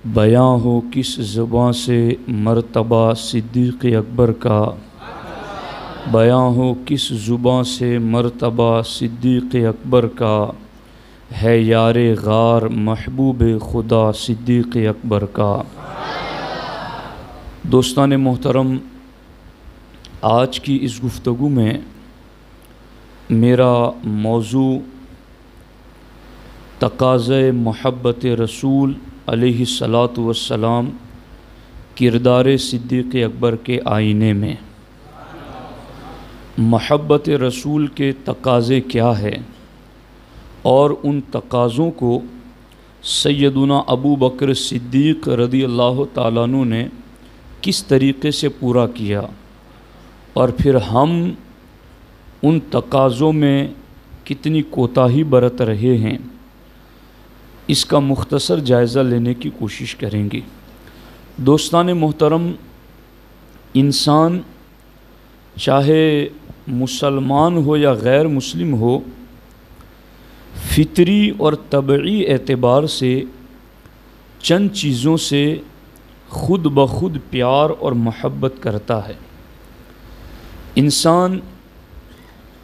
بیاں ہو کس زباں سے مرتبہ صدیق اکبر کا، بیاں ہو کس زباں سے مرتبہ صدیق اکبر کا، ہے یار غار محبوب خدا صدیق اکبر کا۔ دوستان محترم، آج کی اس گفتگو میں میرا موضوع تقاضۂ محبت رسول علیہ الصلاۃ والسلام، کردار صدیق اکبر کے آئینے میں۔ محبت رسول کے تقاضے کیا ہے اور ان تقاضوں کو سیدنا ابو بکر صدیق رضی اللہ تعالیٰ عنہ نے کس طریقے سے پورا کیا، اور پھر ہم ان تقاضوں میں کتنی کوتاہی برت رہے ہیں، اس کا مختصر جائزہ لینے کی کوشش کریں گے۔ دوستان محترم، انسان چاہے مسلمان ہو یا غیر مسلم ہو، فطری اور طبعی اعتبار سے چند چیزوں سے خود بخود پیار اور محبت کرتا ہے۔ انسان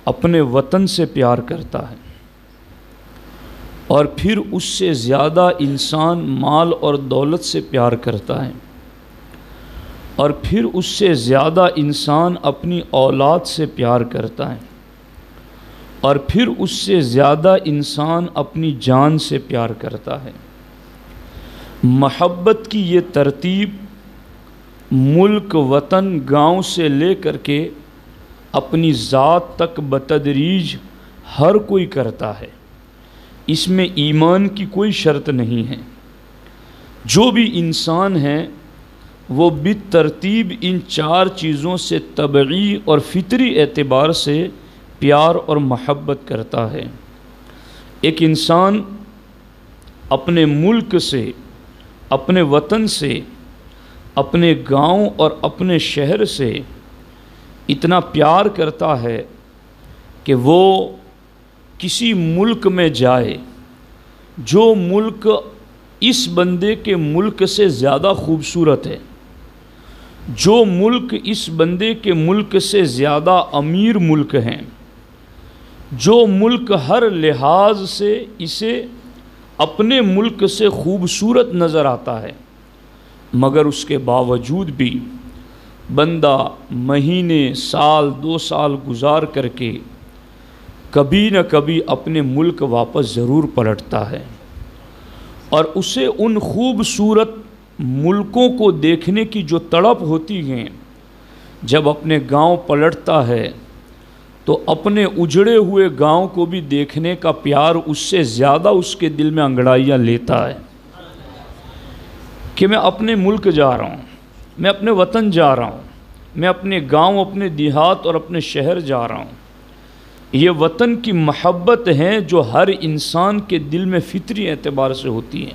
اپنے وطن سے پیار کرتا ہے، اور پھر اس سے زیادہ انسان مال اور دولت سے پیار کرتا ہے، اور پھر اس سے زیادہ انسان اپنی اولاد سے پیار کرتا ہے، اور پھر اس سے زیادہ انسان اپنی جان سے پیار کرتا ہے۔ محبت کی یہ ترتیب ملک، وطن، گاؤں سے لے کر کے اپنی ذات تک بتدریج ہر کوئی کرتا ہے۔ اس میں ایمان کی کوئی شرط نہیں ہے۔ جو بھی انسان ہے وہ بالترتیب ان چار چیزوں سے طبعی اور فطری اعتبار سے پیار اور محبت کرتا ہے۔ ایک انسان اپنے ملک سے، اپنے وطن سے، اپنے گاؤں اور اپنے شہر سے اتنا پیار کرتا ہے کہ وہ کسی ملک میں جائے، جو ملک اس بندے کے ملک سے زیادہ خوبصورت ہے، جو ملک اس بندے کے ملک سے زیادہ امیر ملک ہیں، جو ملک ہر لحاظ سے اسے اپنے ملک سے خوبصورت نظر آتا ہے، مگر اس کے باوجود بھی بندہ مہینے، سال، 2 سال گزار کر کے کبھی نہ کبھی اپنے ملک واپس ضرور پلٹتا ہے، اور اسے ان خوبصورت ملکوں کو دیکھنے کی جو تڑپ ہوتی ہیں، جب اپنے گاؤں پلٹتا ہے تو اپنے اجڑے ہوئے گاؤں کو بھی دیکھنے کا پیار اس سے زیادہ اس کے دل میں انگڑائیاں لیتا ہے کہ میں اپنے ملک جا رہا ہوں، میں اپنے وطن جا رہا ہوں، میں اپنے گاؤں، اپنے دیہات اور اپنے شہر جا رہا ہوں۔ یہ وطن کی محبت ہے جو ہر انسان کے دل میں فطری اعتبار سے ہوتی ہے،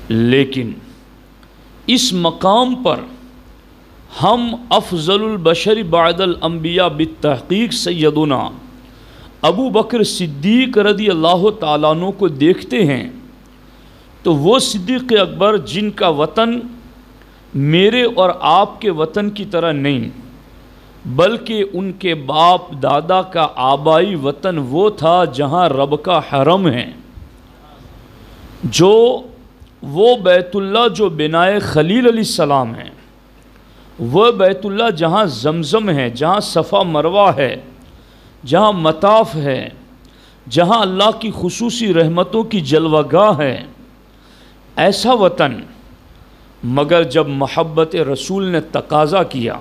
لیکن اس مقام پر ہم افضل البشر بعد الانبیاء بالتحقیق سیدنا ابو بکر صدیق رضی اللہ تعالیٰ عنہ کو دیکھتے ہیں، تو وہ صدیق اکبر جن کا وطن میرے اور آپ کے وطن کی طرح نہیں، بلکہ ان کے باپ دادا کا آبائی وطن وہ تھا جہاں رب کا حرم ہے، جو وہ بیت اللہ جو بنائے خلیل علیہ السلام ہے، وہ بیت اللہ جہاں زمزم ہے، جہاں صفا مروہ ہے، جہاں مطاف ہے، جہاں اللہ کی خصوصی رحمتوں کی جلوہ گاہ ہے، ایسا وطن۔ مگر جب محبت رسول نے تقاضا کیا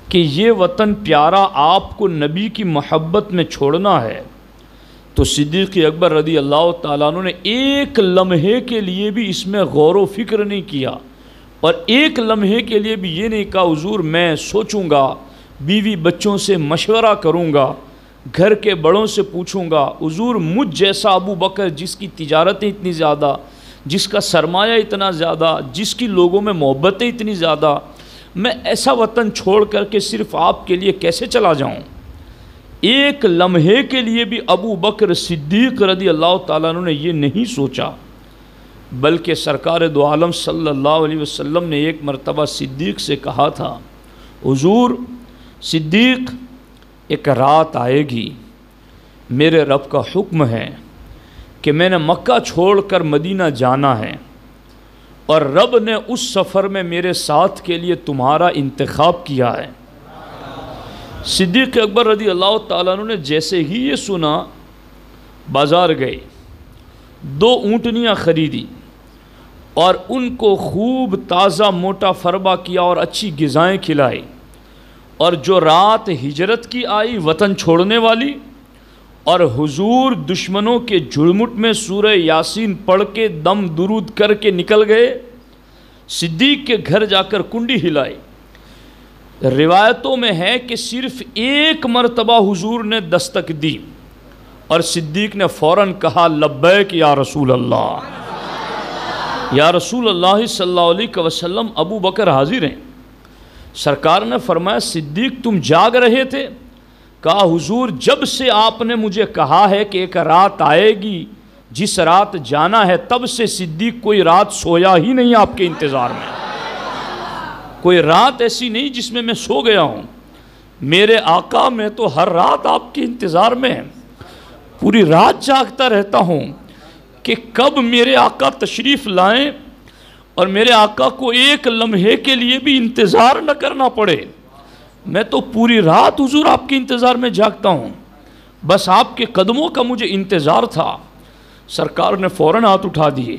کہ یہ وطن پیارا آپ کو نبی کی محبت میں چھوڑنا ہے، تو صدیق اکبر رضی اللہ تعالیٰ عنہ نے ایک لمحے کے لیے بھی اس میں غور و فکر نہیں کیا، اور ایک لمحے کے لیے بھی یہ نہیں کہا حضور میں سوچوں گا، بیوی بچوں سے مشورہ کروں گا، گھر کے بڑوں سے پوچھوں گا، حضور مجھ جیسا ابو بکر جس کی تجارتیں اتنی زیادہ، جس کا سرمایہ اتنا زیادہ، جس کی لوگوں میں محبتیں اتنی زیادہ، میں ایسا وطن چھوڑ کر کے صرف آپ کے لیے کیسے چلا جاؤں؟ ایک لمحے کے لیے بھی ابو بکر صدیق رضی اللہ تعالیٰ عنہ نے یہ نہیں سوچا بلکہ سرکار دو عالم صلی اللہ علیہ وسلم نے ایک مرتبہ صدیق سے کہا تھا، حضور صدیق ایک رات آئے گی، میرے رب کا حکم ہے کہ میں نے مکہ چھوڑ کر مدینہ جانا ہے، اور رب نے اس سفر میں میرے ساتھ کے لیے تمہارا انتخاب کیا ہے۔ صدیق اکبر رضی اللہ تعالیٰ عنہ نے جیسے ہی یہ سنا بازار گئے، 2 اونٹنیاں خریدی اور ان کو خوب تازہ موٹا فربا کیا اور اچھی غذائیں کھلائی، اور جو رات ہجرت کی آئی وطن چھوڑنے والی، اور حضور دشمنوں کے جھڑمٹ میں سورہ یاسین پڑھ کے دم درود کر کے نکل گئے، صدیق کے گھر جا کر کنڈی ہلائی۔ روایتوں میں ہے کہ صرف ایک مرتبہ حضور نے دستک دی اور صدیق نے فوراً کہا لبیک یا رسول اللہ، یا رسول اللہ صلی اللہ علیہ وسلم، ابو بکر حاضر ہیں۔ سرکار نے فرمایا صدیق تم جاگ رہے تھے؟ کہا حضور جب سے آپ نے مجھے کہا ہے کہ ایک رات آئے گی جس رات جانا ہے، تب سے صدیق کوئی رات سویا ہی نہیں آپ کے انتظار میں، کوئی رات ایسی نہیں جس میں سو گیا ہوں۔ میرے آقا میں تو ہر رات آپ کے انتظار میں پوری رات جاگتا رہتا ہوں کہ کب میرے آقا تشریف لائیں اور میرے آقا کو ایک لمحے کے لیے بھی انتظار نہ کرنا پڑے۔ میں تو پوری رات حضور آپ کے انتظار میں جاگتا ہوں، بس آپ کے قدموں کا مجھے انتظار تھا۔ سرکار نے فوراً ہاتھ اٹھا دیے،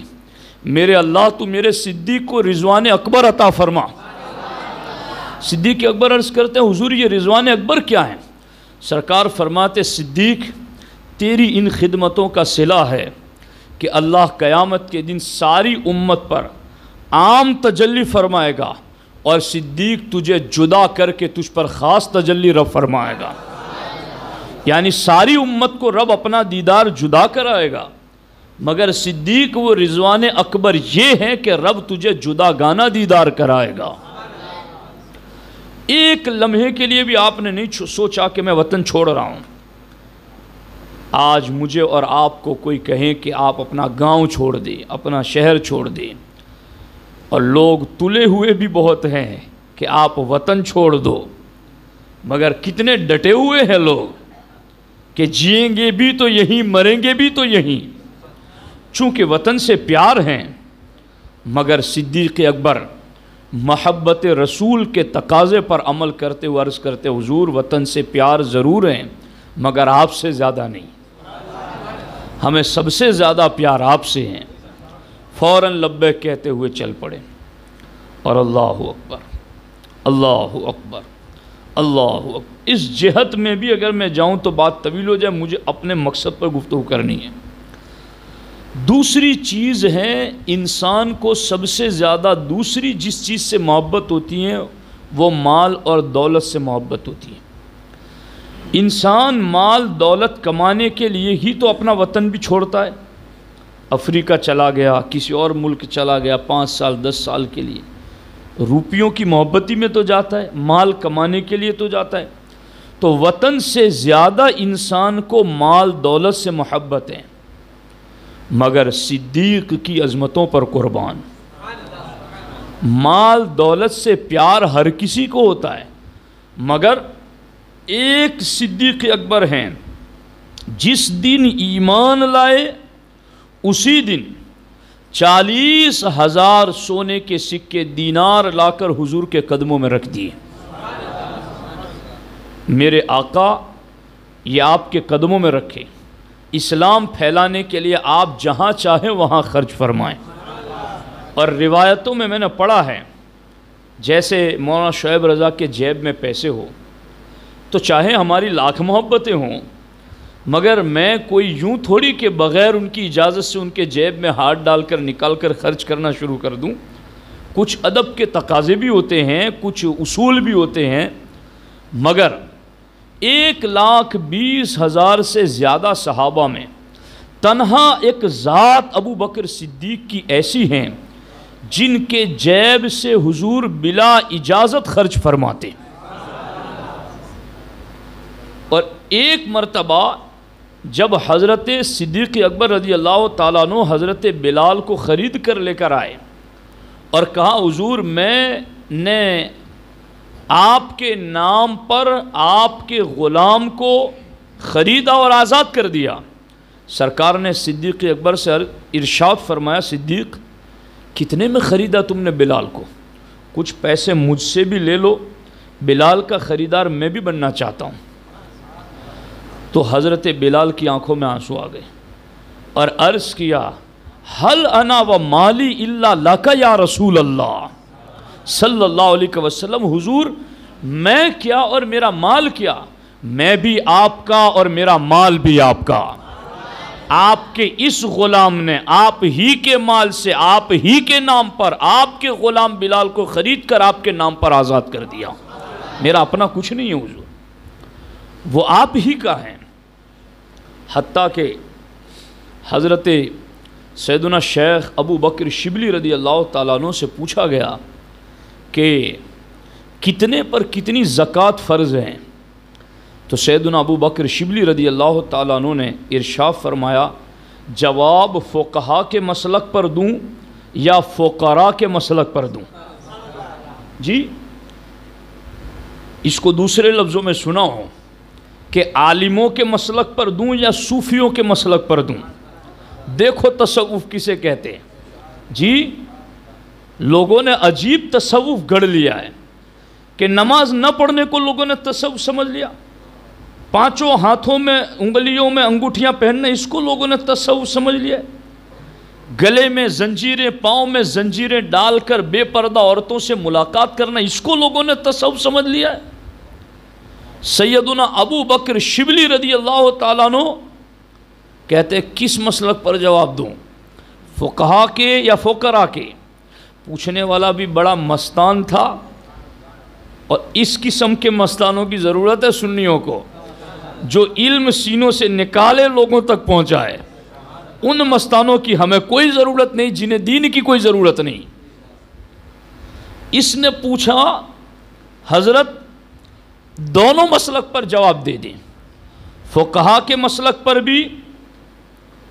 میرے اللہ تو میرے صدیق کو رضوان اکبر عطا فرما۔ صدیق اکبر عرض کرتے ہیں حضور یہ رضوان اکبر کیا ہے؟ سرکار فرماتے صدیق تیری ان خدمتوں کا صلہ ہے کہ اللہ قیامت کے دن ساری امت پر عام تجلی فرمائے گا، اور صدیق تجھے جدا کر کے تجھ پر خاص تجلی رب فرمائے گا، یعنی ساری امت کو رب اپنا دیدار جدا کرائے گا، مگر صدیق وہ رضوان اکبر یہ ہے کہ رب تجھے جدا گانا دیدار کرائے گا۔ ایک لمحے کے لیے بھی آپ نے نہیں سوچا کہ میں وطن چھوڑ رہا ہوں۔ آج مجھے اور آپ کو کوئی کہیں کہ آپ اپنا گاؤں چھوڑ دیں، اپنا شہر چھوڑ دیں، اور لوگ تلے ہوئے بھی بہت ہیں کہ آپ وطن چھوڑ دو، مگر کتنے ڈٹے ہوئے ہیں لوگ کہ جئیں گے بھی تو یہیں، مریں گے بھی تو یہیں، چونکہ وطن سے پیار ہیں۔ مگر صدیق اکبر محبت رسول کے تقاضے پر عمل کرتے ہوئے عرض کرتے حضور وطن سے پیار ضرور ہیں مگر آپ سے زیادہ نہیں، ہمیں سب سے زیادہ پیار آپ سے ہیں۔ فوراً لبیک کہتے ہوئے چل پڑے، اور اللہ اکبر اللہ اکبر اللہ اکبر۔ اس جہت میں بھی اگر میں جاؤں تو بات طویل ہو جائے، مجھے اپنے مقصد پر گفتگو کرنی ہے۔ دوسری چیز ہے انسان کو سب سے زیادہ دوسری جس چیز سے محبت ہوتی ہے وہ مال اور دولت سے محبت ہوتی ہے۔ انسان مال دولت کمانے کے لیے ہی تو اپنا وطن بھی چھوڑتا ہے، افریقہ چلا گیا، کسی اور ملک چلا گیا 5 سال 10 سال کے لیے، روپیوں کی محبتی میں تو جاتا ہے، مال کمانے کے لیے تو جاتا ہے۔ تو وطن سے زیادہ انسان کو مال دولت سے محبت ہے، مگر صدیق کی عظمتوں پر قربان۔ مال دولت سے پیار ہر کسی کو ہوتا ہے، مگر ایک صدیق اکبر ہیں جس دن ایمان لائے اسی دن 40,000 سونے کے سکے دینار لا کر حضور کے قدموں میں رکھ دیے۔ میرے آقا یہ آپ کے قدموں میں رکھے، اسلام پھیلانے کے لیے آپ جہاں چاہیں وہاں خرچ فرمائیں۔ اور روایتوں میں نے پڑھا ہے جیسے مولانا شعیب رضا کے جیب میں پیسے ہو تو چاہے ہماری لاکھ محبتیں ہوں، مگر میں کوئی یوں تھوڑی کہ بغیر ان کی اجازت سے ان کے جیب میں ہاتھ ڈال کر نکال کر خرچ کرنا شروع کر دوں۔ کچھ ادب کے تقاضے بھی ہوتے ہیں، کچھ اصول بھی ہوتے ہیں، مگر 1,20,000 سے زیادہ صحابہ میں تنہا ایک ذات ابو بکر صدیق کی ایسی ہیں جن کے جیب سے حضور بلا اجازت خرچ فرماتے۔ اور ایک مرتبہ جب حضرت صدیق اکبر رضی اللہ تعالیٰ عنہ حضرت بلال کو خرید کر لے کر آئے اور کہا حضور میں نے آپ کے نام پر آپ کے غلام کو خریدا اور آزاد کر دیا، سرکار نے صدیق اکبر سے ارشاد فرمایا صدیق کتنے میں خریدا تم نے بلال کو؟ کچھ پیسے مجھ سے بھی لے لو، بلال کا خریدار میں بھی بننا چاہتا ہوں۔ تو حضرت بلال کی آنکھوں میں آنسو آ گئے اور عرض کیا حل انا و مالی الا لک یا رسول اللہ صلی اللہ علیہ وسلم، حضور میں کیا اور میرا مال کیا، میں بھی آپ کا اور میرا مال بھی آپ کا، آپ کے اس غلام نے آپ ہی کے مال سے آپ ہی کے نام پر آپ کے غلام بلال کو خرید کر آپ کے نام پر آزاد کر دیا، میرا اپنا کچھ نہیں ہے حضور، وہ آپ ہی کا ہے۔ حتیٰ کہ حضرت سیدنا شیخ ابو بکر شبلی رضی اللہ تعالیٰ عنہ سے پوچھا گیا کہ کتنے پر کتنی زکوٰۃ فرض ہیں، تو سیدنا ابو بکر شبلی رضی اللہ تعالیٰ عنہ نے ارشاد فرمایا جواب فقہا کے مسلک پر دوں یا فقراء کے مسلک پر دوں؟ جی اس کو دوسرے لفظوں میں سنا ہو کہ عالموں کے مسلک پر دوں یا صوفیوں کے مسلک پر دوں؟ دیکھو تصوف کسے کہتے ہیں جی، لوگوں نے عجیب تصوف گڑھ لیا ہے کہ نماز نہ پڑھنے کو لوگوں نے تصوف سمجھ لیا، پانچوں ہاتھوں میں انگلیوں میں انگوٹھیاں پہننا اس کو لوگوں نے تصوف سمجھ لیا، گلے میں زنجیریں پاؤں میں زنجیریں ڈال کر بے پردہ عورتوں سے ملاقات کرنا اس کو لوگوں نے تصوف سمجھ لیا ہے۔ سیدنا ابو بکر شبلی رضی اللہ تعالیٰ عنہ کہتے کس مسلک پر جواب دوں، فقہا کے یا فقراء کے؟ پوچھنے والا بھی بڑا مستان تھا، اور اس قسم کے مستانوں کی ضرورت ہے سنیوں کو، جو علم سینوں سے نکالے لوگوں تک پہنچائے، ان مستانوں کی ہمیں کوئی ضرورت نہیں جنہیں دین کی کوئی ضرورت نہیں۔ اس نے پوچھا حضرت دونوں مسلک پر جواب دے دیں، فقہا کے مسلک پر بھی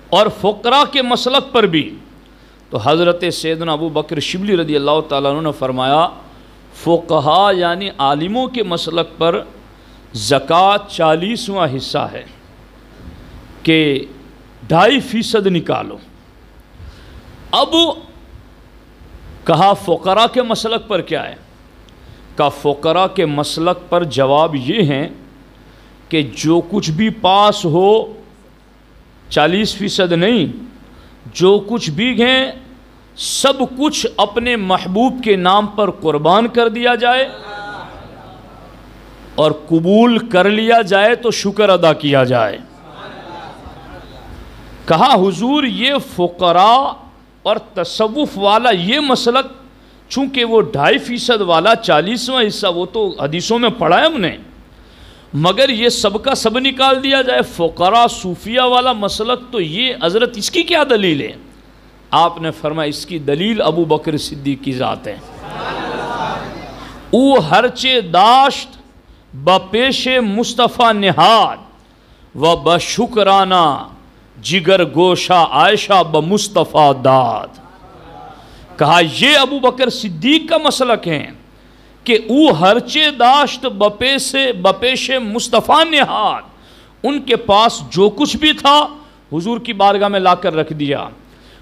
اور فقراء کے مسلک پر بھی؟ تو حضرت سیدنا ابو بکر شبلی رضی اللہ تعالیٰ عنہ نے فرمایا فقہا یعنی عالموں کے مسلک پر زکوٰۃ 40واں حصہ ہے کہ 2.5% نکالو۔ اب کہا فقراء کے مسلک پر کیا ہے؟ کہا فقراء کے مسلک پر جواب یہ ہیں کہ جو کچھ بھی پاس ہو 40% نہیں، جو کچھ بھی ہیں سب کچھ اپنے محبوب کے نام پر قربان کر دیا جائے اور قبول کر لیا جائے تو شکر ادا کیا جائے۔ کہا حضور یہ فقراء اور تصوف والا یہ مسلک چونکہ وہ 2.5% والا 40واں حصہ وہ تو حدیثوں میں پڑھا ہے ہم نے، مگر یہ سب کا سب نکال دیا جائے فقراء صوفیہ والا مسلک، تو یہ حضرت اس کی کیا دلیل ہے؟ آپ نے فرمایا اس کی دلیل ابو بکر صدیق کی ذات ہے۔ او ہرچے داشت بپیش مصطفیٰ نہاد و بشکرانہ جگر گوشہ عائشہ بمصطفیٰ داد۔ کہا یہ ابو بکر صدیق کا مسلک ہے کہ او ہرچے داشت بپیش مصطفیٰ نہاد، ان کے پاس جو کچھ بھی تھا حضور کی بارگاہ میں لا کر رکھ دیا،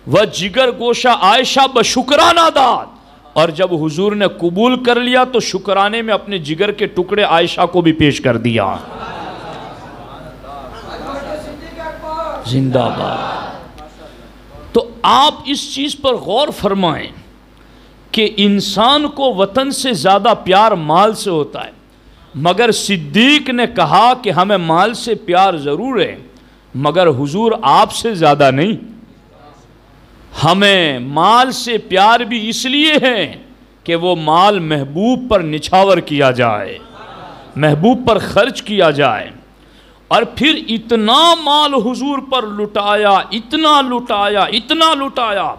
وہ جگر گوشہ عائشہ بشکرانہ داد، اور جب حضور نے قبول کر لیا تو شکرانے میں اپنے جگر کے ٹکڑے عائشہ کو بھی پیش کر دیا۔ زندہ باد۔ تو آپ اس چیز پر غور فرمائیں کہ انسان کو وطن سے زیادہ پیار مال سے ہوتا ہے، مگر صدیق نے کہا کہ ہمیں مال سے پیار ضرور ہے مگر حضور آپ سے زیادہ نہیں، ہمیں مال سے پیار بھی اس لیے ہے کہ وہ مال محبوب پر نچھاور کیا جائے، محبوب پر خرچ کیا جائے، اور پھر اتنا مال حضور پر لٹایا، اتنا لٹایا، اتنا لٹایا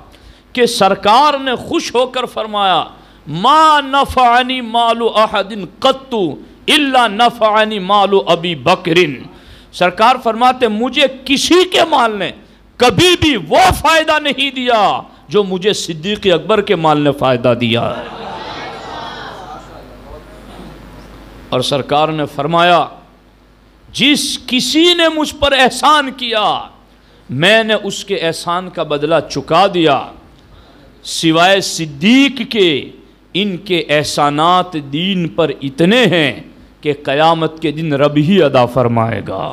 کہ سرکار نے خوش ہو کر فرمایا ما نفعنی مال احد قط الا نفعنی مال ابی بکر، سرکار فرماتے مجھے کسی کے مال نے کبھی بھی وہ فائدہ نہیں دیا جو مجھے صدیق اکبر کے مال نے فائدہ دیا ہے۔ اور سرکار نے فرمایا جس کسی نے مجھ پر احسان کیا میں نے اس کے احسان کا بدلہ چکا دیا، سوائے صدیق کے ان کے احسانات دین پر اتنے ہیں کہ قیامت کے دن رب ہی ادا فرمائے گا۔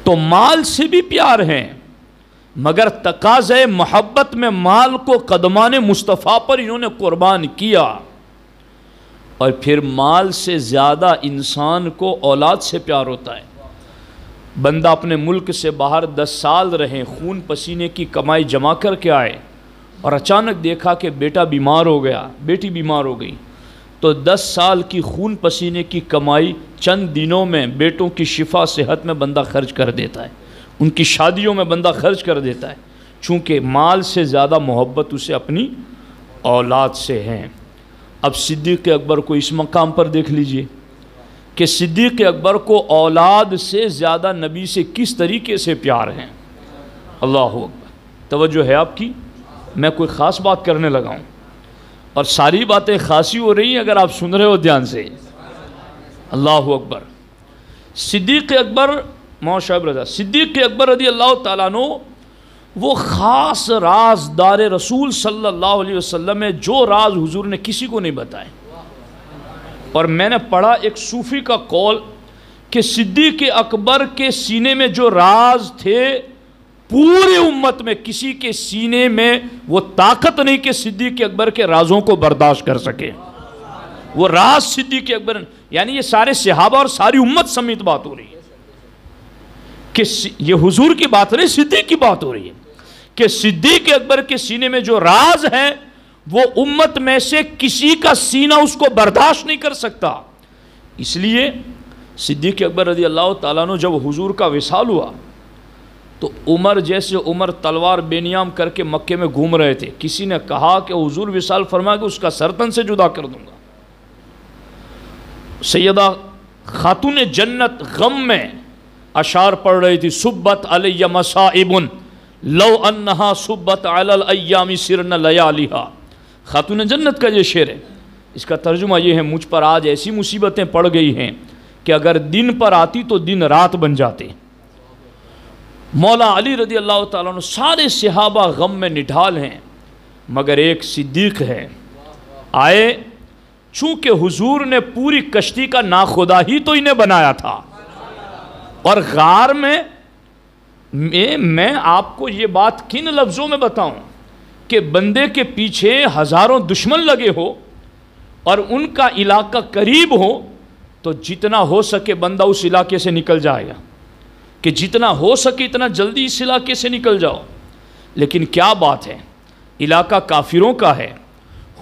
تو مال سے بھی پیار ہیں، مگر تقاضۂ محبت میں مال کو قدمان مصطفیٰ پر انہوں نے قربان کیا۔ اور پھر مال سے زیادہ انسان کو اولاد سے پیار ہوتا ہے۔ بندہ اپنے ملک سے باہر 10 سال رہے، خون پسینے کی کمائی جمع کر کے آئے، اور اچانک دیکھا کہ بیٹا بیمار ہو گیا، بیٹی بیمار ہو گئی، تو 10 سال کی خون پسینے کی کمائی چند دنوں میں بیٹوں کی شفا صحت میں بندہ خرچ کر دیتا ہے، ان کی شادیوں میں بندہ خرچ کر دیتا ہے، چونکہ مال سے زیادہ محبت اسے اپنی اولاد سے ہے۔ اب صدیق اکبر کو اس مقام پر دیکھ لیجئے کہ صدیق اکبر کو اولاد سے زیادہ نبی سے کس طریقے سے پیار ہیں۔ اللہ اکبر، توجہ ہے آپ کی؟ میں کوئی خاص بات کرنے لگا ہوں اور ساری باتیں خاصی ہو رہی ہیں اگر آپ سن رہے ہو دھیان سے۔ اللہ اکبر۔ صدیق اکبر موشعب رضا صدیق اکبر رضی اللہ تعالیٰ عنہ وہ خاص راز دار رسول صلی اللہ علیہ وسلم میں جو راز حضور نے کسی کو نہیں بتائے۔ اور میں نے پڑھا ایک صوفی کا قول کہ صدیق اکبر کے سینے میں جو راز تھے پوری امت میں کسی کے سینے میں وہ طاقت نہیں کہ صدیق اکبر کے رازوں کو برداشت کر سکے۔ وہ راز صدیق اکبر، یعنی یہ سارے صحابہ اور ساری امت سمیت بات ہو رہی ہے کہ یہ حضور کی بات نہیں صدیق کی بات ہو رہی ہے کہ صدیق اکبر کے سینے میں جو راز ہیں وہ امت میں سے کسی کا سینہ اس کو برداشت نہیں کر سکتا۔ اس لیے صدیق اکبر رضی اللہ تعالیٰ عنہ جب حضور کا وصال ہوا تو عمر جیسے عمر تلوار بے نیام کر کے مکے میں گھوم رہے تھے، کسی نے کہا کہ حضور وصال فرما کہ اس کا سر تن سے جدا کر دوں گا۔ سیدہ خاتون جنت غم میں اشعار پڑھ رہی تھی، صبت علی مصائب لو انہا صبت علی الایام سرن لیالیہا۔ خاتون جنت کا یہ شعر ہے، اس کا ترجمہ یہ ہے مجھ پر آج ایسی مصیبتیں پڑ گئی ہیں کہ اگر دن پر آتی تو دن رات بن جاتے۔ مولا علی رضی اللہ تعالیٰ عنہ سارے صحابہ غم میں نڈھال ہیں مگر ایک صدیق ہے، آئے چونکہ حضور نے پوری کشتی کا ناخدا ہی تو انہیں بنایا تھا، اور غار میں میں آپ کو یہ بات کن لفظوں میں بتاؤں کہ بندے کے پیچھے ہزاروں دشمن لگے ہو اور ان کا علاقہ قریب ہو تو جتنا ہو سکے بندہ اس علاقے سے نکل جائے گا کہ جتنا ہو سکے اتنا جلدی اس علاقے سے نکل جاؤ، لیکن کیا بات ہے علاقہ کافروں کا ہے۔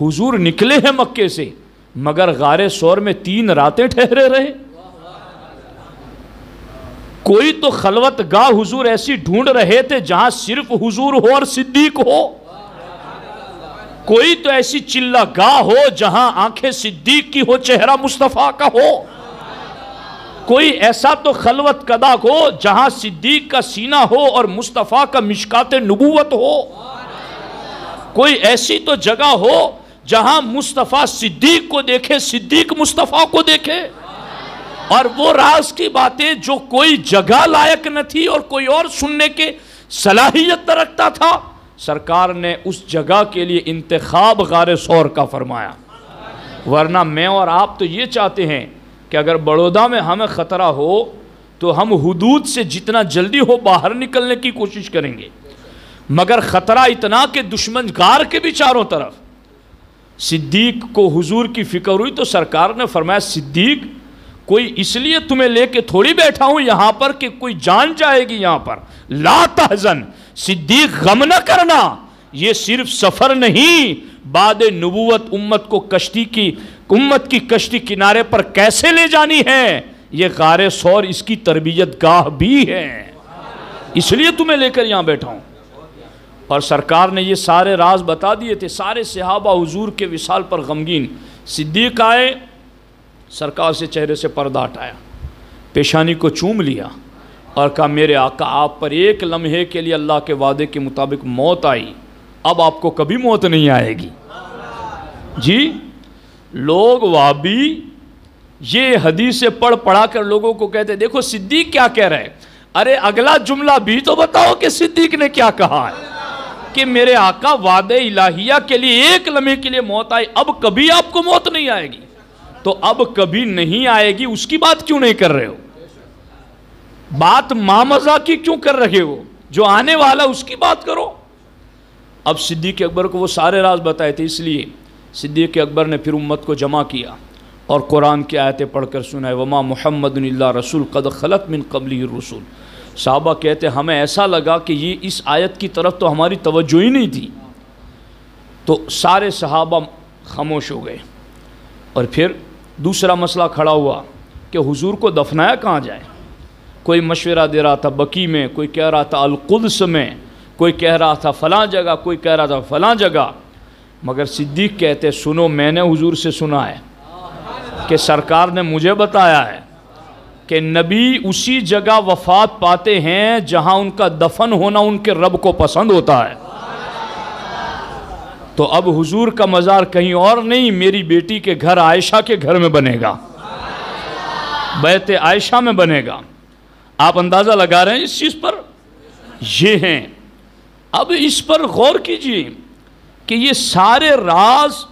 حضور نکلے ہیں مکے سے مگر غار ثور میں 3 راتیں ٹھہرے رہے۔ کوئی تو خلوت گاہ حضور ایسی ڈھونڈ رہے تھے جہاں صرف حضور ہو اور صدیق ہو، کوئی تو ایسی چلہ گاہ ہو جہاں آنکھیں صدیق کی ہو چہرہ مصطفیٰ کا ہو، کوئی ایسا تو خلوت قدا ہو جہاں صدیق کا سینہ ہو اور مصطفیٰ کا مشکات نبوت ہو، کوئی ایسی تو جگہ ہو جہاں مصطفیٰ صدیق کو دیکھے صدیق مصطفیٰ کو دیکھے۔ اور وہ راز کی باتیں جو کوئی جگہ لائق نہ تھی اور کوئی اور سننے کے صلاحیت رکھتا تھا، سرکار نے اس جگہ کے لیے انتخاب غار ثور کا فرمایا۔ ورنہ میں اور آپ تو یہ چاہتے ہیں کہ اگر بڑودہ میں ہمیں خطرہ ہو تو ہم حدود سے جتنا جلدی ہو باہر نکلنے کی کوشش کریں گے، مگر خطرہ اتنا کہ دشمن غار کے بھی چاروں طرف۔ صدیق کو حضور کی فکر ہوئی تو سرکار نے فرمایا صدیق کوئی اس لیے تمہیں لے کے تھوڑی بیٹھا ہوں یہاں پر کہ کوئی جان جائے گی یہاں پر، لا تحزن صدیق غم نہ کرنا، یہ صرف سفر نہیں، بعد نبوت امت کی کشتی کنارے پر کیسے لے جانی ہے، یہ غار ثور اس کی تربیت گاہ بھی ہے، اس لیے تمہیں لے کر یہاں بیٹھا ہوں۔ اور سرکار نے یہ سارے راز بتا دیے تھے۔ سارے صحابہ حضور کے وصال پر غمگین، صدیق آئے، سرکار سے چہرے سے پردہ ہٹایا، پیشانی کو چوم لیا اور کہا میرے آقا آپ پر ایک لمحے کے لیے اللہ کے وعدے کے مطابق موت آئی، اب آپ کو کبھی موت نہیں آئے گی۔ جی لوگ وہابی یہ حدیثیں پڑھا کر لوگوں کو کہتے دیکھو صدیق کیا کہہ رہے، ارے اگلا جملہ بھی تو بتاؤ کہ صدیق نے کیا کہا ہے کہ میرے آقا وعدے الہیہ کے لیے ایک لمحے کے لیے موت آئی، اب کبھی آپ کو موت نہیں آئے گی، تو اب کبھی نہیں آئے گی اس کی بات کیوں نہیں کر رہے ہو؟ بات مامزہ کی کیوں کر رہے ہو؟ جو آنے والا اس کی بات کرو۔ اب صدیق اکبر کو وہ سارے راز بتائے تھے، اس لیے صدیق اکبر نے پھر امت کو جمع کیا اور قرآن کی آیتیں پڑھ کر سنائے، وما محمد الا رسول قد خلت من قبلہ الرسل۔ صحابہ کہتے ہمیں ایسا لگا کہ یہ اس آیت کی طرف تو ہماری توجہ ہی نہیں تھی، تو سارے صحابہ خاموش ہو گئے۔ اور پھر دوسرا مسئلہ کھڑا ہوا کہ حضور کو دفنایا کہاں جائے؟ کوئی مشورہ دے رہا تھا بقیع میں، کوئی کہہ رہا تھا القدس میں، کوئی کہہ رہا تھا فلاں جگہ، کوئی کہہ رہا تھا فلاں جگہ، مگر صدیق کہتے سنو میں نے حضور سے سنا ہے کہ سرکار نے مجھے بتایا ہے کہ نبی اسی جگہ وفات پاتے ہیں جہاں ان کا دفن ہونا ان کے رب کو پسند ہوتا ہے۔ تو اب حضور کا مزار کہیں اور نہیں، میری بیٹی کے گھر عائشہ کے گھر میں بنے گا، بیت عائشہ میں بنے گا۔ آپ اندازہ لگا رہے ہیں اس چیز پر؟ یہ ہیں۔ اب اس پر غور کیجئے کہ یہ سارے راز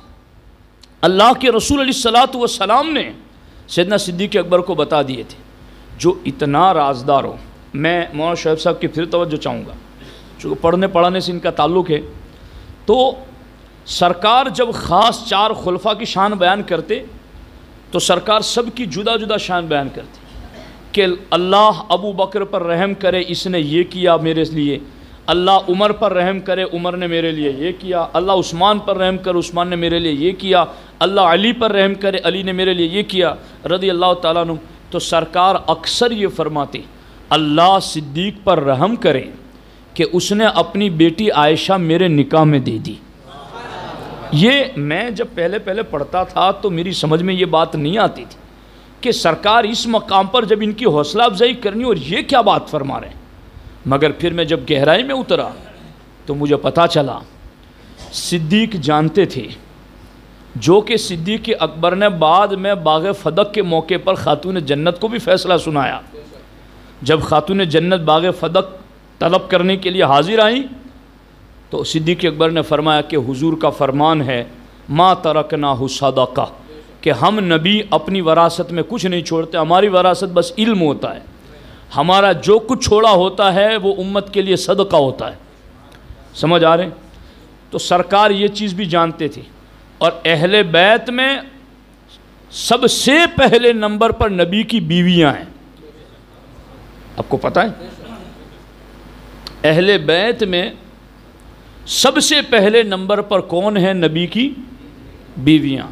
اللہ کے رسول علیہ السلام نے سیدنا صدیق اکبر کو بتا دیے تھے۔ جو اتنا رازدار ہو، میں مولانا شعیب صاحب کی پھر توجہ چاہوں گا، چونکہ پڑھنے پڑھانے سے ان کا تعلق ہے، تو سرکار جب خاص 4 خلفاء کی شان بیان کرتے تو سرکار سب کی جدا جدا شان بیان کرتے کہ اللہ ابو بکر پر رحم کرے، اس نے یہ کیا میرے لیے، اللہ عمر پر رحم کرے، عمر نے میرے لیے یہ کیا، اللہ عثمان پر رحم کرے، عثمان نے میرے لیے یہ کیا، اللہ علی پر رحم کرے، علی نے میرے لیے یہ کیا رضی اللہ تعالیٰ عنہ۔ تو سرکار اکثر یہ فرماتے اللہ صدیق پر رحم کرے کہ اس نے اپنی بیٹی عائشہ میرے نکاح میں دے دی۔ یہ میں جب پہلے پڑھتا تھا تو میری سمجھ میں یہ بات نہیں آتی تھی کہ سرکار اس مقام پر جب ان کی حوصلہ افزائی کرنی اور یہ کیا بات فرما رہے ہیں، مگر پھر میں جب گہرائی میں اترا تو مجھے پتا چلا صدیق جانتے تھے، جو کہ صدیق اکبر نے بعد میں باغ فدق کے موقع پر خاتون جنت کو بھی فیصلہ سنایا۔ جب خاتون جنت باغ فدق طلب کرنے کے لیے حاضر آئیں تو صدیق اکبر نے فرمایا کہ حضور کا فرمان ہے ما ترکناہ صدقہ، کہ ہم نبی اپنی وراثت میں کچھ نہیں چھوڑتے، ہماری وراثت بس علم ہوتا ہے، ہمارا جو کچھ چھوڑا ہوتا ہے وہ امت کے لیے صدقہ ہوتا ہے۔ سمجھ آ رہے ہیں؟ تو سرکار یہ چیز بھی جانتے تھے، اور اہل بیت میں سب سے پہلے نمبر پر نبی کی بیویاں ہیں۔ آپ کو پتہ ہے اہل بیت میں سب سے پہلے نمبر پر کون ہیں؟ نبی کی بیویاں،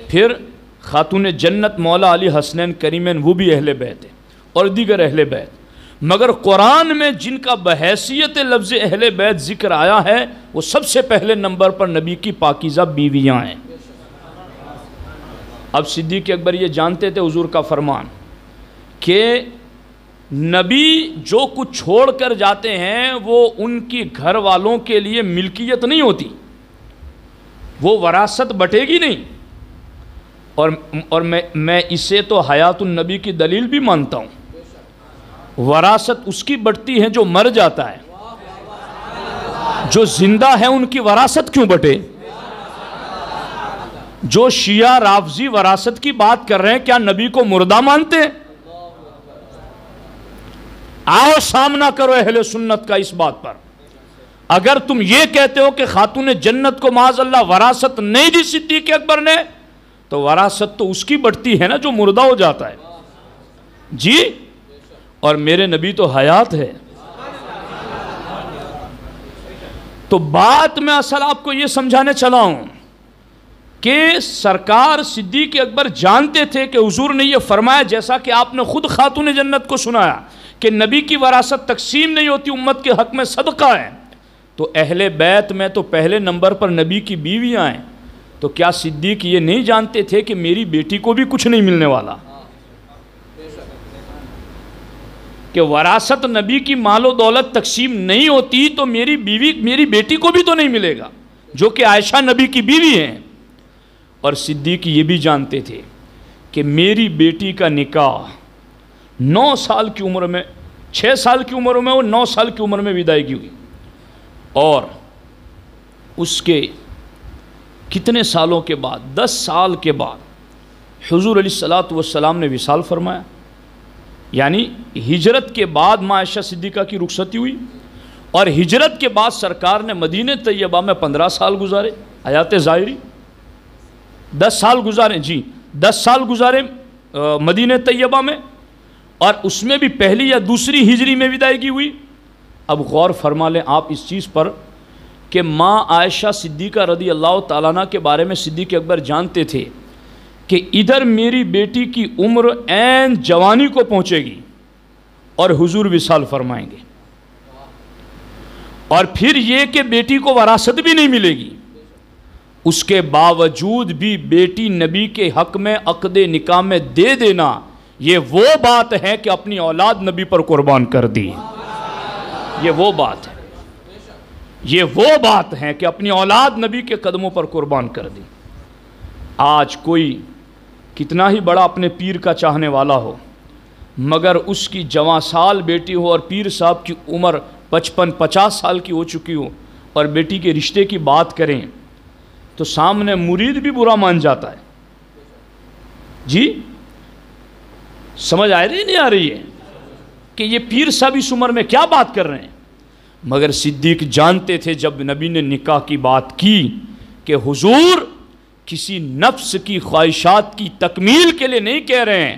پھر خاتون جنت مولا علی حسنین کریمین وہ بھی اہل بیت ہیں، اور دیگر اہل بیت، مگر قرآن میں جن کا بحیثیت لفظ اہل بیت ذکر آیا ہے وہ سب سے پہلے نمبر پر نبی کی پاکیزہ بیویاں ہیں۔ اب صدیق اکبر یہ جانتے تھے حضور کا فرمان کہ نبی جو کچھ چھوڑ کر جاتے ہیں وہ ان کی گھر والوں کے لیے ملکیت نہیں ہوتی، وہ وراثت بٹے گی نہیں، اور میں اسے تو حیات النبی کی دلیل بھی مانتا ہوں۔ وراثت اس کی بٹتی ہے جو مر جاتا ہے، جو زندہ ہے ان کی وراثت کیوں بٹے؟ جو شیعہ رافضی وراثت کی بات کر رہے ہیں کیا نبی کو مردہ مانتے ہیں؟ آؤ سامنا کرو اہل سنت کا اس بات پر۔ اگر تم یہ کہتے ہو کہ خاتون جنت کو معاذ اللہ وراثت نہیں دی صدیق اکبر نے، تو وراثت تو اس کی بڑھتی ہے نا جو مردہ ہو جاتا ہے۔ جی، اور میرے نبی تو حیات ہے۔ تو بات میں اصل آپ کو یہ سمجھانے چلا ہوں کہ سرکار صدیق اکبر جانتے تھے کہ حضور نے یہ فرمایا، جیسا کہ آپ نے خود خاتون جنت کو سنایا کہ نبی کی وراثت تقسیم نہیں ہوتی، امت کے حق میں صدقہ ہے، تو اہل بیت میں تو پہلے نمبر پر نبی کی بیویاں ہیں۔ تو کیا صدیق یہ نہیں جانتے تھے کہ میری بیٹی کو بھی کچھ نہیں ملنے والا؟ کہ وراثت نبی کی مال و دولت تقسیم نہیں ہوتی تو میری بیوی میری بیٹی کو بھی تو نہیں ملے گا، جو کہ عائشہ نبی کی بیوی ہیں۔ اور صدیق یہ بھی جانتے تھے کہ میری بیٹی کا نکاح 9 سال کی عمر میں، 6 سال کی عمر میں، وہ 9 سال کی عمر میں وداعی ہوئی، اور اس کے کتنے سالوں کے بعد، 10 سال کے بعد حضور علیہ الصلوۃ والسلام نے وصال فرمایا، یعنی ہجرت کے بعد ماں عائشہ صدیقہ کی رخصتی ہوئی، اور ہجرت کے بعد سرکار نے مدینہ طیبہ میں 15 سال گزارے، حیات ظاہری 10 سال گزارے، 10 سال گزارے مدینہ طیبہ میں، اور اس میں بھی پہلی یا دوسری ہجری میں وداعی ہوئی۔ اب غور فرما لیں آپ اس چیز پر کہ ماں عائشہ صدیقہ رضی اللہ تعالیٰ عنہ کے بارے میں صدیق اکبر جانتے تھے کہ ادھر میری بیٹی کی عمر عین جوانی کو پہنچے گی اور حضور وصال فرمائیں گے، اور پھر یہ کہ بیٹی کو وراثت بھی نہیں ملے گی، اس کے باوجود بھی بیٹی نبی کے حق میں عقد نکاح میں دے دینا، یہ وہ بات ہے کہ اپنی اولاد نبی پر قربان کر دی۔ یہ وہ بات ہے، یہ وہ بات ہے کہ اپنی اولاد نبی کے قدموں پر قربان کر دی۔ آج کوئی کتنا ہی بڑا اپنے پیر کا چاہنے والا ہو، مگر اس کی جوان سال بیٹی ہو اور پیر صاحب کی عمر 55-50 سال کی ہو چکی ہو اور بیٹی کے رشتے کی بات کریں تو سامنے مرید بھی برا مان جاتا ہے۔ جی سمجھ آ رہی نہیں آ رہی ہے کہ یہ پیر صاحب اس عمر میں کیا بات کر رہے ہیں؟ مگر صدیق جانتے تھے جب نبی نے نکاح کی بات کی کہ حضور کسی نفس کی خواہشات کی تکمیل کے لیے نہیں کہہ رہے ہیں،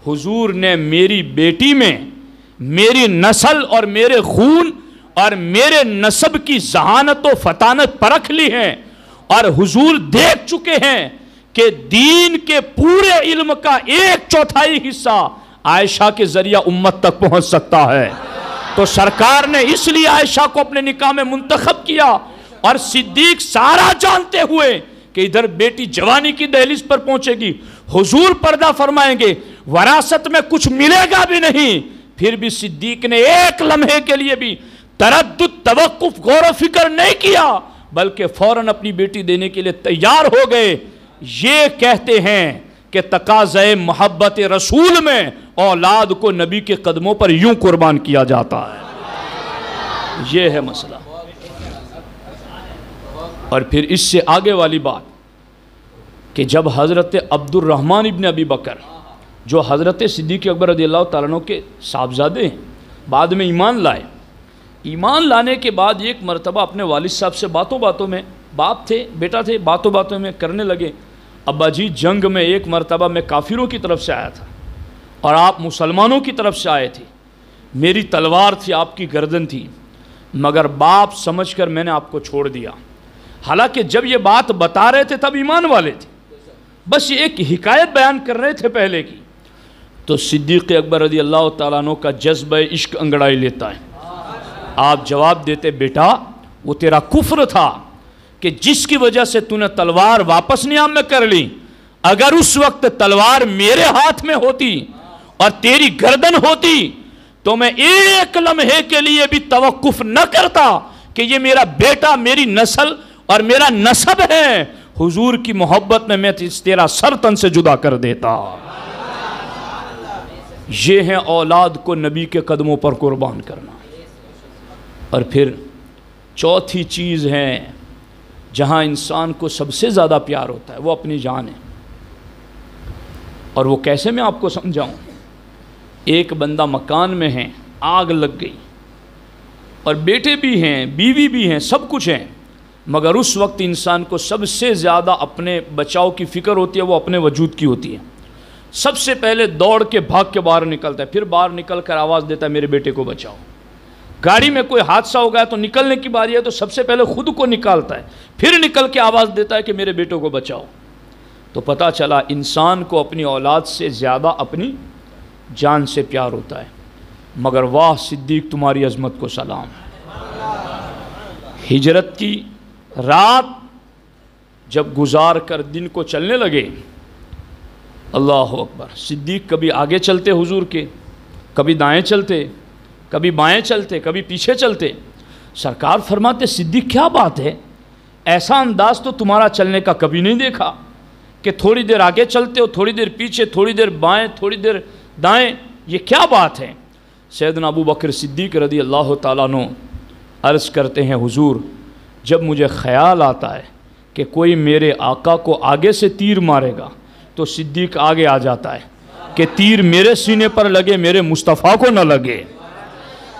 حضور نے میری بیٹی میں میری نسل اور میرے خون اور میرے نسب کی ذہانت و فطانت پرکھ لی ہے، اور حضور دیکھ چکے ہیں کہ دین کے پورے علم کا 1/4 حصہ عائشہ کے ذریعہ امت تک پہنچ سکتا ہے۔ تو سرکار نے اس لیے عائشہ کو اپنے نکاح میں منتخب کیا، اور صدیق سارا جانتے ہوئے کہ ادھر بیٹی جوانی کی دہلیز پر پہنچے گی، حضور پردہ فرمائیں گے، وراثت میں کچھ ملے گا بھی نہیں، پھر بھی صدیق نے ایک لمحے کے لیے بھی تردد، توقف، غور و فکر نہیں کیا، بلکہ فوراً اپنی بیٹی دینے کے لیے تیار ہو گئے۔ یہ کہتے ہیں کہ تقاضۂ محبت رسول میں اولاد کو نبی کے قدموں پر یوں قربان کیا جاتا ہے۔ یہ ہے مسئلہ۔ اور پھر اس سے آگے والی بات کہ جب حضرت عبد الرحمن ابن ابی بکر جو حضرت صدیق اکبر رضی اللہ تعالیٰ عنہ کے صاحبزادے ہیں، بعد میں ایمان لائے، ایمان لانے کے بعد ایک مرتبہ اپنے والد صاحب سے باتوں باتوں میں، باپ تھے بیٹا تھے، باتوں باتوں میں کرنے لگے، ابا جی جنگ میں ایک مرتبہ میں کافروں کی طرف سے آیا تھا اور آپ مسلمانوں کی طرف سے آئے تھے، میری تلوار تھی، آپ کی گردن تھی، مگر باپ سمجھ کر میں نے آپ کو چھوڑ دیا۔ حالانکہ جب یہ بات بتا رہے تھے تب ایمان والے تھے، بس یہ ایک حکایت بیان کر رہے تھے پہلے کی۔ تو صدیق اکبر رضی اللہ تعالیٰ عنہ کا جذبہ عشق انگڑائی لیتا ہے۔ آپ جواب دیتے، بیٹا وہ تیرا کفر تھا کہ جس کی وجہ سے تو نے تلوار واپس نیام میں کر لی، اگر اس وقت تلوار میرے ہاتھ میں ہوتی اور تیری گردن ہوتی تو میں ایک لمحے کے لیے بھی توقف نہ کرتا کہ یہ میرا بیٹا، میری نسل اور میرا نسب ہے، حضور کی محبت میں تیرا سر تن سے جدا کر دیتا۔ یہ ہے اولاد کو نبی کے قدموں پر قربان کرنا۔ اور پھر چوتھی چیز ہے جہاں انسان کو سب سے زیادہ پیار ہوتا ہے، وہ اپنی جان ہے۔ اور وہ کیسے میں آپ کو سمجھاؤں؟ ایک بندہ مکان میں ہے، آگ لگ گئی اور بیٹے بھی ہیں، بیوی بھی ہیں، سب کچھ ہیں، مگر اس وقت انسان کو سب سے زیادہ اپنے بچاؤ کی فکر ہوتی ہے، وہ اپنے وجود کی ہوتی ہے۔ سب سے پہلے دوڑ کے بھاگ کے باہر نکلتا ہے، پھر باہر نکل کر آواز دیتا ہے میرے بیٹے کو بچاؤ۔ گاڑی میں کوئی حادثہ ہو گیا تو نکلنے کی باری ہے تو سب سے پہلے خود کو نکالتا ہے، پھر نکل کے آواز دیتا ہے کہ میرے بیٹوں کو بچاؤ۔ تو پتہ چلا انسان کو اپنی اولاد سے زیادہ اپنی جان سے پیار ہوتا ہے۔ مگر واہ صدیق تمہاری عظمت کو سلام۔ ہجرت کی رات جب گزار کر دن کو چلنے لگے، اللہ اکبر، صدیق کبھی آگے چلتے حضور کے، کبھی دائیں چلتے، کبھی بائیں چلتے، کبھی پیچھے چلتے۔ سرکار فرماتے صدیق کیا بات ہے، ایسا انداز تو تمہارا چلنے کا کبھی نہیں دیکھا کہ تھوڑی دیر آگے چلتے ہو، تھوڑی دیر پیچھے، تھوڑی دیر بائیں، تھوڑی دیر دائیں، یہ کیا بات ہے؟ سیدنا ابو بکر صدیق رضی اللہ تعالیٰ عنہ عرض کرتے ہیں حضور جب مجھے خیال آتا ہے کہ کوئی میرے آقا کو آگے سے تیر مارے گا تو صدیق آگے آ جاتا ہے کہ تیر میرے سینے پر لگے، میرے مصطفیٰ کو نہ لگے۔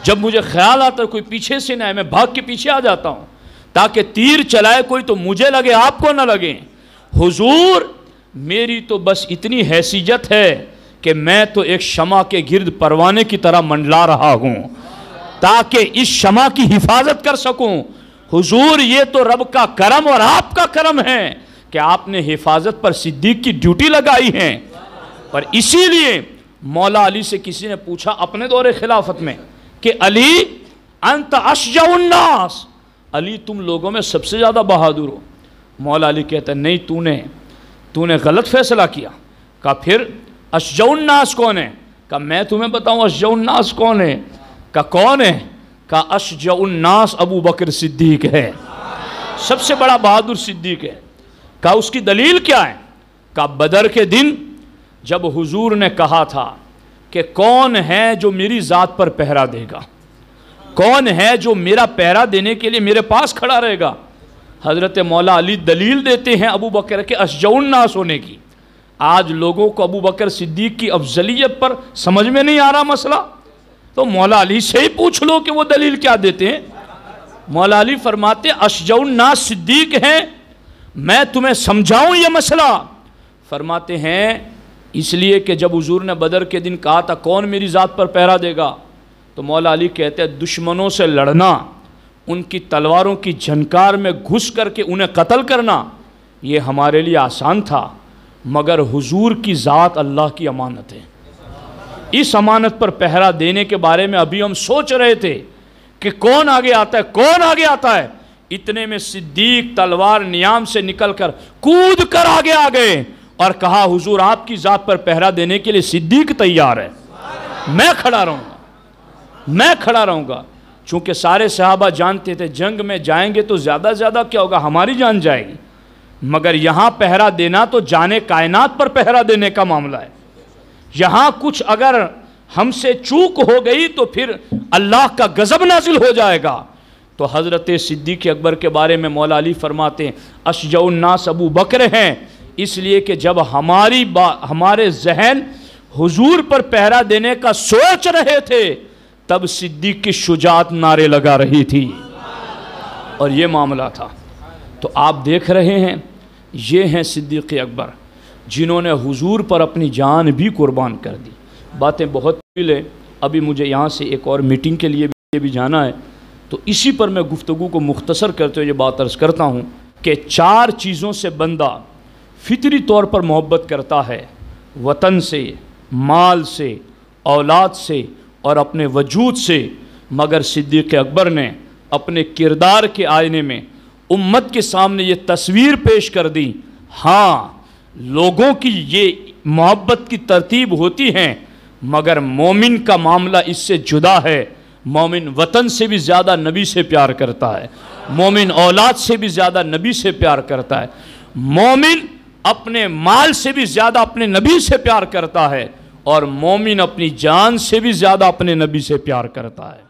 جب مجھے خیال آتا ہے کوئی پیچھے سے نہ ہے، میں بھاگ کے پیچھے آ جاتا ہوں تاکہ تیر چلائے کوئی تو مجھے لگے، آپ کو نہ لگے۔ حضور میری تو بس اتنی حیثیت ہے کہ میں تو ایک شمع کے گرد پروانے کی طرح منڈلا رہا ہوں تاکہ اس شمع کی حفاظت کر سکوں۔ حضور یہ تو رب کا کرم اور آپ کا کرم ہے کہ آپ نے حفاظت پر صدیق کی ڈیوٹی لگائی ہے۔ پر اسی لیے مولا علی سے کسی نے پوچھا اپنے دور خلافت میں کہ علی انت اشجع الناس، علی تم لوگوں میں سب سے زیادہ بہادر ہو۔ مولا علی کہتا ہے نہیں، تو نے غلط فیصلہ کیا۔ کہا پھر اشجع الناس کون ہے؟ کہا میں تمہیں بتاؤں اشجع الناس کون ہے؟ کہا کون ہے؟ کہا اشجع الناس ابو بکر صدیق ہے، سب سے بڑا بہادر صدیق ہے۔ کہا اس کی دلیل کیا ہے؟ کہا بدر کے دن جب حضور نے کہا تھا کہ کون ہے جو میری ذات پر پہرا دے گا، کون ہے جو میرا پہرا دینے کے لیے میرے پاس کھڑا رہے گا، حضرت مولا علی دلیل دیتے ہیں ابو بکر کے اشجع الناس ہونے کی۔ آج لوگوں کو ابو بکر صدیق کی افضلیت پر سمجھ میں نہیں آ رہا مسئلہ، تو مولا علی سے ہی پوچھ لو کہ وہ دلیل کیا دیتے ہیں۔ مولا علی فرماتے اشجع الناس صدیق ہیں، میں تمہیں سمجھاؤں یہ مسئلہ؟ فرماتے ہیں اس لیے کہ جب حضور نے بدر کے دن کہا تھا کون میری ذات پر پہرا دے گا، تو مولا علی کہتے ہیں دشمنوں سے لڑنا، ان کی تلواروں کی جھنکار میں گھس کر کے انہیں قتل کرنا یہ ہمارے لیے آسان تھا، مگر حضور کی ذات اللہ کی امانت ہے، اس امانت پر پہرا دینے کے بارے میں ابھی ہم سوچ رہے تھے کہ کون آگے آتا ہے، کون آگے آتا ہے۔ اتنے میں صدیق تلوار نیام سے نکل کر کود کر آگے آ گئے اور کہا حضور آپ کی ذات پر پہرا دینے کے لیے صدیق تیار ہے، میں کھڑا رہوں گا، میں کھڑا رہوں گا۔ چونکہ سارے صحابہ جانتے تھے جنگ میں جائیں گے تو زیادہ زیادہ کیا ہوگا، ہماری جان جائے گی، مگر یہاں پہرا دینا تو جانے کائنات پر پہرا دینے کا معاملہ ہے۔ یہاں کچھ اگر ہم سے چوک ہو گئی تو پھر اللہ کا غضب نازل ہو جائے گا۔ تو حضرت صدیق اکبر کے بارے میں مولا علی فرماتے ہیں اشجع الناس ابو بکر ہیں، اس لیے کہ جب ہمارے ذہن حضور پر پہرا دینے کا سوچ رہے تھے تب صدیق کی شجاعت نعرے لگا رہی تھی، اور یہ معاملہ تھا۔ تو آپ دیکھ رہے ہیں یہ ہیں صدیق اکبر جنہوں نے حضور پر اپنی جان بھی قربان کر دی۔ باتیں بہت طویل ہیں، ابھی مجھے یہاں سے ایک اور میٹنگ کے لیے بھی جانا ہے، تو اسی پر میں گفتگو کو مختصر کرتے ہوئے یہ بات عرض کرتا ہوں کہ 4 چیزوں سے بندہ فطری طور پر محبت کرتا ہے، وطن سے، مال سے، اولاد سے اور اپنے وجود سے، مگر صدیق اکبر نے اپنے کردار کے آئینے میں امت کے سامنے یہ تصویر پیش کر دی۔ ہاں لوگوں کی یہ محبت کی ترتیب ہوتی ہے، مگر مومن کا معاملہ اس سے جدا ہے۔ مومن وطن سے بھی زیادہ نبی سے پیار کرتا ہے، مومن اولاد سے بھی زیادہ نبی سے پیار کرتا ہے، مومن اپنے مال سے بھی زیادہ اپنے نبی سے پیار کرتا ہے، اور مومن اپنی جان سے بھی زیادہ اپنے نبی سے پیار کرتا ہے۔